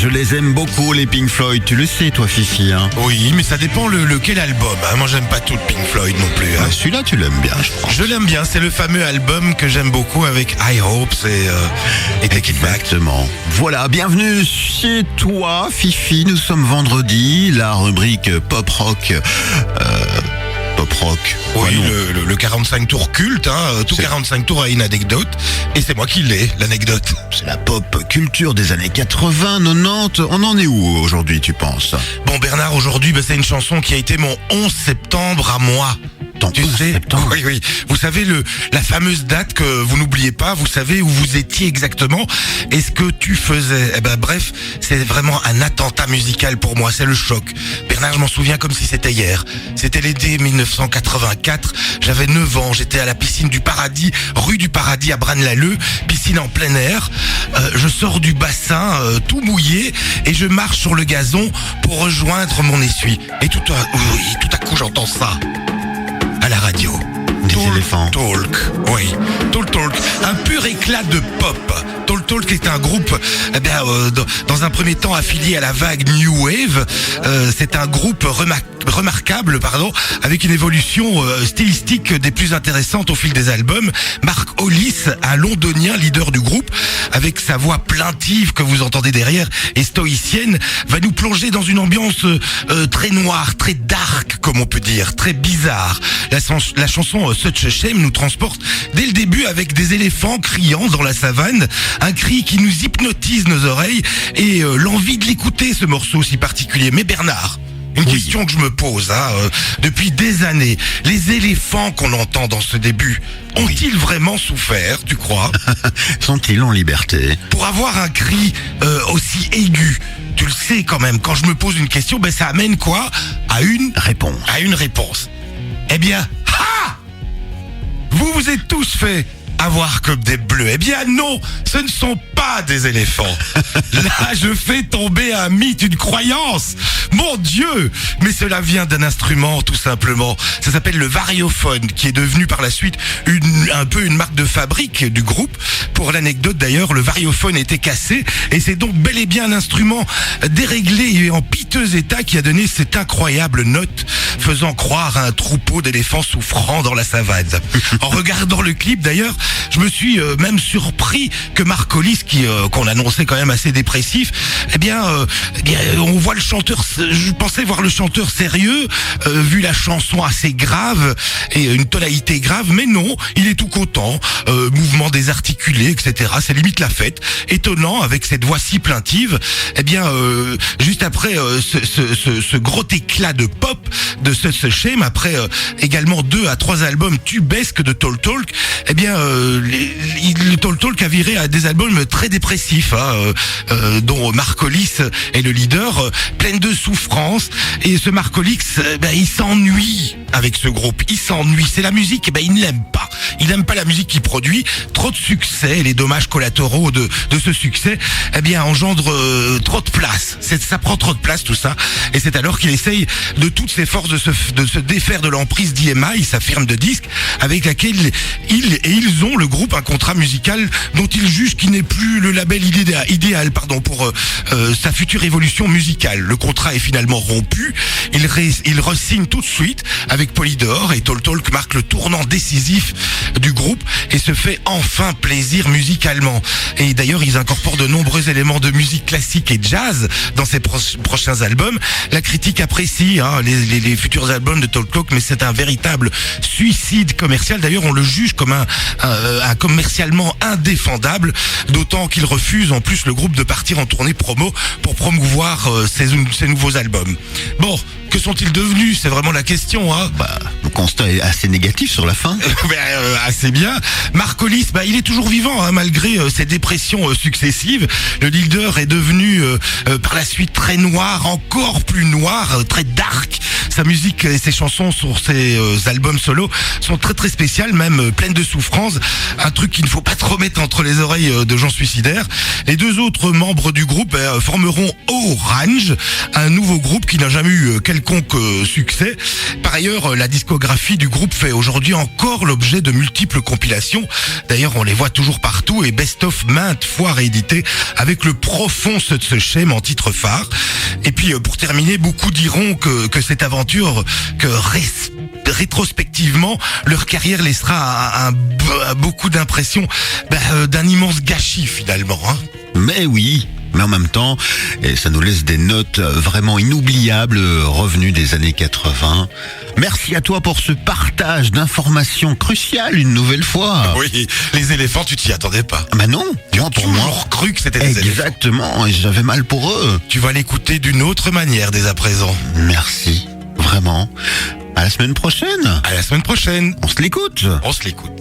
je les aime beaucoup les Pink Floyd, tu le sais toi Fifi hein. Oui, mais ça dépend lequel album. Moi, j'aime pas tout le Pink Floyd non plus. Celui-là tu l'aimes bien je pense. Je l'aime bien, c'est le fameux album que j'aime beaucoup avec High Hopes et Take It Back. Exactement. Voilà, bienvenue chez toi Fifi, nous sommes vendredi, la rubrique pop rock. Pop rock. Oui, non. le 45 tours culte, tout 45 tours a une anecdote, et c'est moi qui l'ai, l'anecdote. C'est la pop culture des années 80, 90, on en est où aujourd'hui tu penses? Bon Bernard, aujourd'hui, c'est une chanson qui a été mon 11 septembre à moi. Tu sais, septembre. Oui. Vous savez la fameuse date que vous n'oubliez pas. Vous savez où vous étiez exactement et ce que tu faisais. Bref, c'est vraiment un attentat musical pour moi. C'est le choc. Bernard, je m'en souviens comme si c'était hier. C'était l'été 1984. J'avais 9 ans. J'étais à la piscine du Paradis, rue du Paradis à Braine-l'Alleud, piscine en plein air. Je sors du bassin tout mouillé et je marche sur le gazon pour rejoindre mon essuie. Et tout à coup, j'entends ça. À la radio. Des éléphants. Talk, oui. Talk. Un pur éclat de pop. Talk est un groupe, dans un premier temps affilié à la vague New Wave. C'est un groupe remarquable, avec une évolution stylistique des plus intéressantes au fil des albums. Mark Hollis, un londonien leader du groupe, avec sa voix plaintive que vous entendez derrière et stoïcienne, va nous plonger dans une ambiance très noire, très dark, comme on peut dire, très bizarre. La chanson Such a Shame nous transporte dès le début avec des éléphants criant dans la savane, un cri qui nous hypnotise nos oreilles et l'envie de l'écouter, ce morceau si particulier. Mais Bernard, une question que je me pose depuis des années. Les éléphants qu'on entend dans ce début, ont-ils vraiment souffert, tu crois? Sont-ils en liberté? Pour avoir un cri aussi aigu, tu le sais quand même, quand je me pose une question, ça amène quoi? À une réponse. Eh bien, vous êtes tous fait avoir comme des bleus. Eh bien non, ce ne sont pas des éléphants. Là, je fais tomber un mythe, une croyance. Mon Dieu! Mais cela vient d'un instrument, tout simplement. Ça s'appelle le variophone, qui est devenu par la suite un peu une marque de fabrique du groupe. Pour l'anecdote d'ailleurs, le variophone était cassé, et c'est donc bel et bien un instrument déréglé et en piteux état qui a donné cette incroyable note, faisant croire à un troupeau d'éléphants souffrant dans la savane. En regardant le clip d'ailleurs, je me suis même surpris que Mark Hollis, qu'on annonçait quand même assez dépressif, on voit le chanteur, je pensais voir le chanteur sérieux, vu la chanson assez grave et une tonalité grave, mais non, il est tout content, mouvement désarticulé, etc. C'est limite la fête. Étonnant avec cette voix si plaintive. Juste après ce gros éclat de pop de Such a Shame, après également 2 à 3 albums tubesques de Talk, le Talk a viré à des albums très dépressifs, dont Mark Hollis est le leader, plein de souffrance. Et ce Mark Hollis, il s'ennuie avec ce groupe. Il s'ennuie. C'est la musique, il ne l'aime pas. Il n'aime pas la musique qu'il produit. Trop de succès, et les dommages collatéraux de ce succès, engendre trop de place. Ça prend trop de place tout ça. Et c'est alors qu'il essaye de toutes ses forces de se défaire de l'emprise d'EMI, sa firme de disques, avec laquelle ils ont, le groupe, un contrat musical dont ils jugent qu'il n'est plus le label idéal pour sa future évolution musicale. Le contrat est finalement rompu. Il re-signe tout de suite avec Polydor, et Talk marque le tournant décisif du groupe et se fait enfin plaisir musicalement. Et d'ailleurs, ils incorporent de nombreux éléments de musique classique et jazz dans ses prochains albums. La critique apprécie les futurs albums de Talk, mais c'est un véritable suicide commercial. D'ailleurs, on le juge comme un commercialement indéfendable, d'autant qu'il refuse en plus le groupe de partir en tournée promo pour promouvoir ses nouveaux albums. Bon, que sont-ils devenus? C'est vraiment la question. Le constat est assez négatif sur la fin. Assez bien. Mark Hollis, il est toujours vivant malgré ses dépressions successives. Le leader est devenu par la suite très noir, encore plus noir, très dark. Sa musique et ses chansons sur ses albums solo sont très très spéciales, même pleines de souffrance. Un truc qu'il ne faut pas trop mettre entre les oreilles de gens suicidaires. Les 2 autres membres du groupe formeront Orange, un nouveau groupe qui n'a jamais eu quelconque succès. Par ailleurs, la discographie discographie du groupe fait aujourd'hui encore l'objet de multiples compilations. D'ailleurs, on les voit toujours partout et best-of maintes fois réédité avec le profond Sötse-Chem en titre phare. Et puis, pour terminer, beaucoup diront que cette aventure, rétrospectivement, leur carrière laissera beaucoup d'impressions d'un immense gâchis finalement. Hein. Mais oui, mais en même temps, et ça nous laisse des notes vraiment inoubliables revenues des années 80. Merci à toi pour ce partage d'informations cruciales une nouvelle fois. Oui, les éléphants, tu t'y attendais pas. Bah non, Tu as toujours cru que c'était des éléphants. Exactement, et j'avais mal pour eux. Tu vas l'écouter d'une autre manière dès à présent. Merci, vraiment. À la semaine prochaine. À la semaine prochaine. On se l'écoute. On se l'écoute.